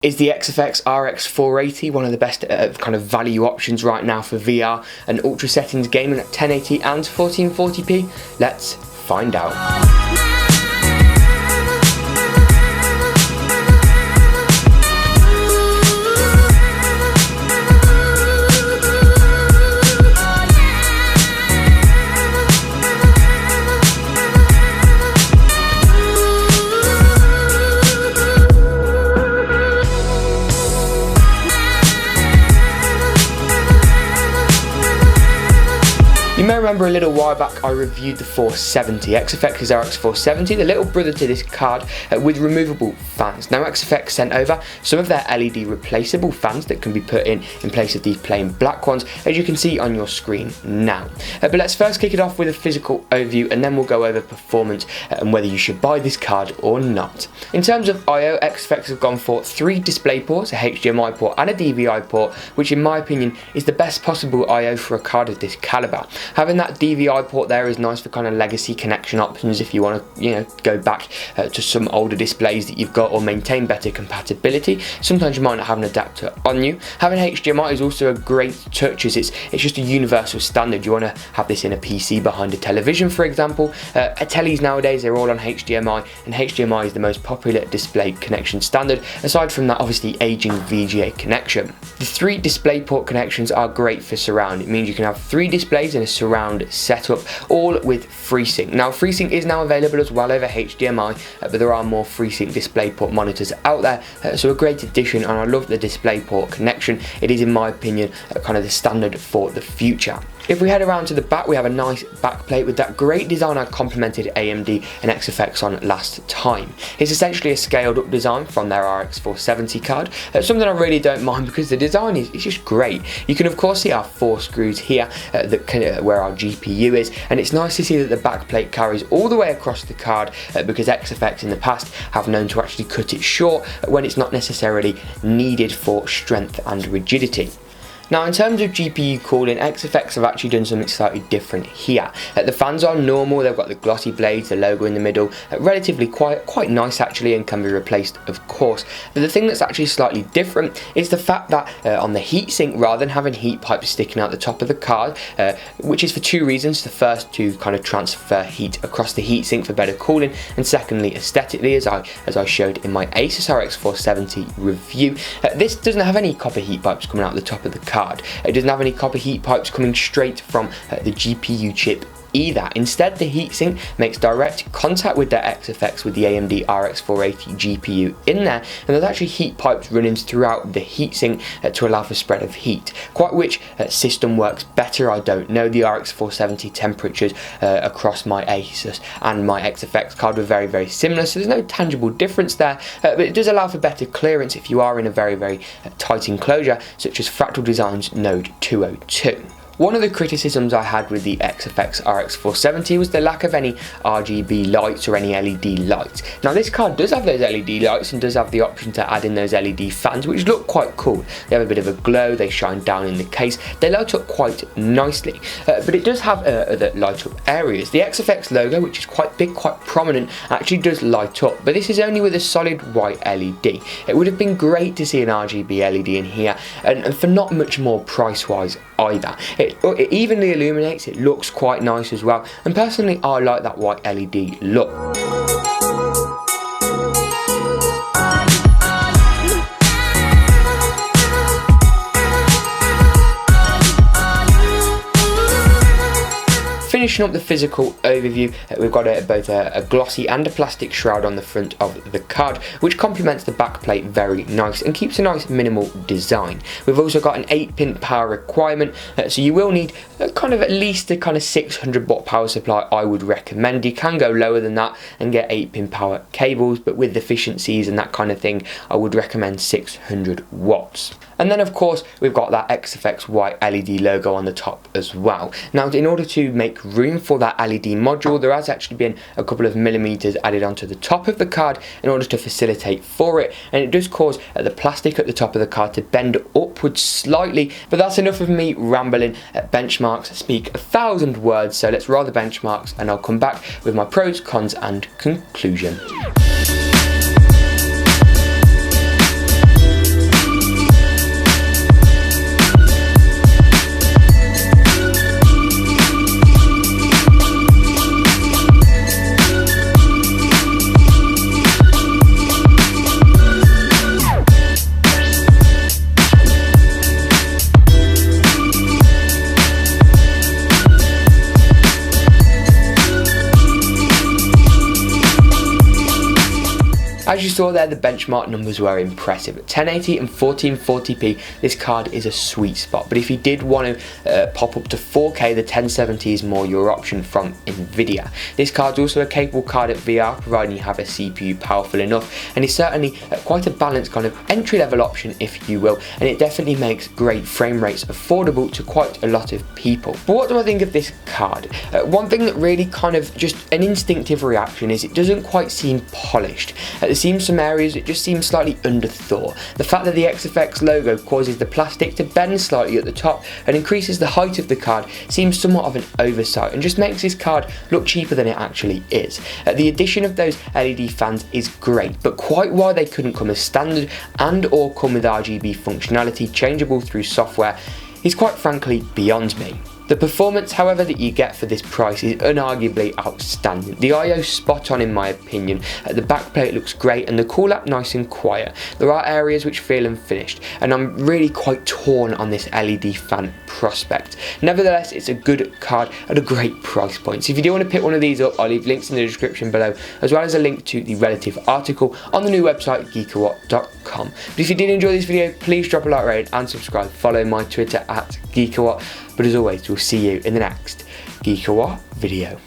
Is the XFX RX 480 one of the best kind of value options right now for VR and ultra settings gaming at 1080 and 1440p? Let's find out. You may remember a little while back I reviewed the 470, XFX RX 470, the little brother to this card with removable fans. Now XFX sent over some of their LED replaceable fans that can be put in place of these plain black ones, as you can see on your screen now. But let's first kick it off with a physical overview and then we'll go over performance and whether you should buy this card or not. In terms of I/O, XFX have gone for 3 display ports, a HDMI port and a DVI port, which in my opinion is the best possible I/O for a card of this caliber. Having that DVI port there is nice for kind of legacy connection options if you want to, go back to some older displays that you've got or maintain better compatibility. Sometimes you might not have an adapter on you. Having HDMI is also a great touch as it's just a universal standard. You want to have this in a PC behind a television, for example. Tellies nowadays, they're all on HDMI, and HDMI is the most popular display connection standard, aside from that obviously aging VGA connection. The 3 DisplayPort connections are great for surround. It means you can have 3 displays in a surround setup, all with FreeSync. Now FreeSync is now available as well over HDMI, but there are more FreeSync DisplayPort monitors out there, so a great addition, and I love the DisplayPort connection. It is in my opinion kind of the standard for the future. If we head around to the back, we have a nice backplate with that great design I complimented AMD and XFX on last time. It's essentially a scaled up design from their RX 470 card, something I really don't mind because the design is just great. You can of course see our 4 screws here where our GPU is, and it's nice to see that the backplate carries all the way across the card because XFX in the past have known to actually cut it short when it's not necessarily needed for strength and rigidity. Now in terms of GPU cooling, XFX have actually done something slightly different here. The fans are normal, they've got the glossy blades, the logo in the middle, relatively quite nice actually, and can be replaced of course. But the thing that's actually slightly different is the fact that on the heatsink, rather than having heat pipes sticking out the top of the card, which is for 2 reasons. The first, to kind of transfer heat across the heatsink for better cooling, and secondly aesthetically, as I showed in my Asus RX 470 review. This doesn't have any copper heat pipes coming out the top of the card. It doesn't have any copper heat pipes coming straight from the GPU chip either. Instead, the heatsink makes direct contact with the XFX with the AMD RX 480 GPU in there, and there's actually heat pipes running throughout the heatsink to allow for spread of heat. Quite which system works better, I don't know. The RX 470 temperatures across my Asus and my XFX card were very, very similar, so there's no tangible difference there, but it does allow for better clearance if you are in a very, very tight enclosure, such as Fractal Design's Node 202. One of the criticisms I had with the XFX RX 470 was the lack of any Rgb lights or any LED lights. Now this card does have those LED lights and does have the option to add in those LED fans, which look quite cool. They have a bit of a glow, they shine down in the case, they light up quite nicely, but it does have other light up areas. The XFX logo, which is quite big, quite prominent, actually does light up, but this is only with a solid white LED. It would have been great to see an Rgb LED in here, and for not much more price wise either. It evenly illuminates, it looks quite nice as well, and personally I like that white LED look. Finishing up the physical overview, we've got both a glossy and a plastic shroud on the front of the card, which complements the backplate very nice and keeps a nice minimal design. We've also got an 8-pin power requirement, so you will need kind of at least a kind of 600 watt power supply, I would recommend. You can go lower than that and get 8-pin power cables, but with efficiencies and that kind of thing, I would recommend 600 watts. And then of course we've got that XFX white LED logo on the top as well. Now in order to make room for that LED module, there has actually been a couple of millimeters added onto the top of the card in order to facilitate for it, and it does cause the plastic at the top of the card to bend upwards slightly. But that's enough of me rambling. Benchmarks speak 1,000 words, so let's roll the benchmarks and I'll come back with my pros, cons and conclusion. saw there, the benchmark numbers were impressive. At 1080 and 1440p, this card is a sweet spot, but if you did want to pop up to 4K, the 1070 is more your option from Nvidia. This card's also a capable card at VR, providing you have a CPU powerful enough, and is certainly quite a balanced kind of entry-level option, if you will, and it definitely makes great frame rates affordable to quite a lot of people. But what do I think of this card? One thing that really kind of just an instinctive reaction is it doesn't quite seem polished. There seems some areas it just seems slightly underthought. The fact that the XFX logo causes the plastic to bend slightly at the top and increases the height of the card seems somewhat of an oversight and just makes this card look cheaper than it actually is. The addition of those LED fans is great, but quite why they couldn't come as standard and or come with RGB functionality changeable through software is quite frankly beyond me. The performance, however, that you get for this price is unarguably outstanding. The I/O spot on in my opinion, the backplate looks great and the cool app nice and quiet. There are areas which feel unfinished and I'm really quite torn on this LED fan prospect. Nevertheless, it's a good card at a great price point. So if you do want to pick one of these up, I'll leave links in the description below, as well as a link to the relative article on the new website GeekaWhat.com. But if you did enjoy this video, please drop a like, rating and subscribe. Follow my Twitter at GeekaWhat. But as always, we'll see you in the next GeekaWhat video.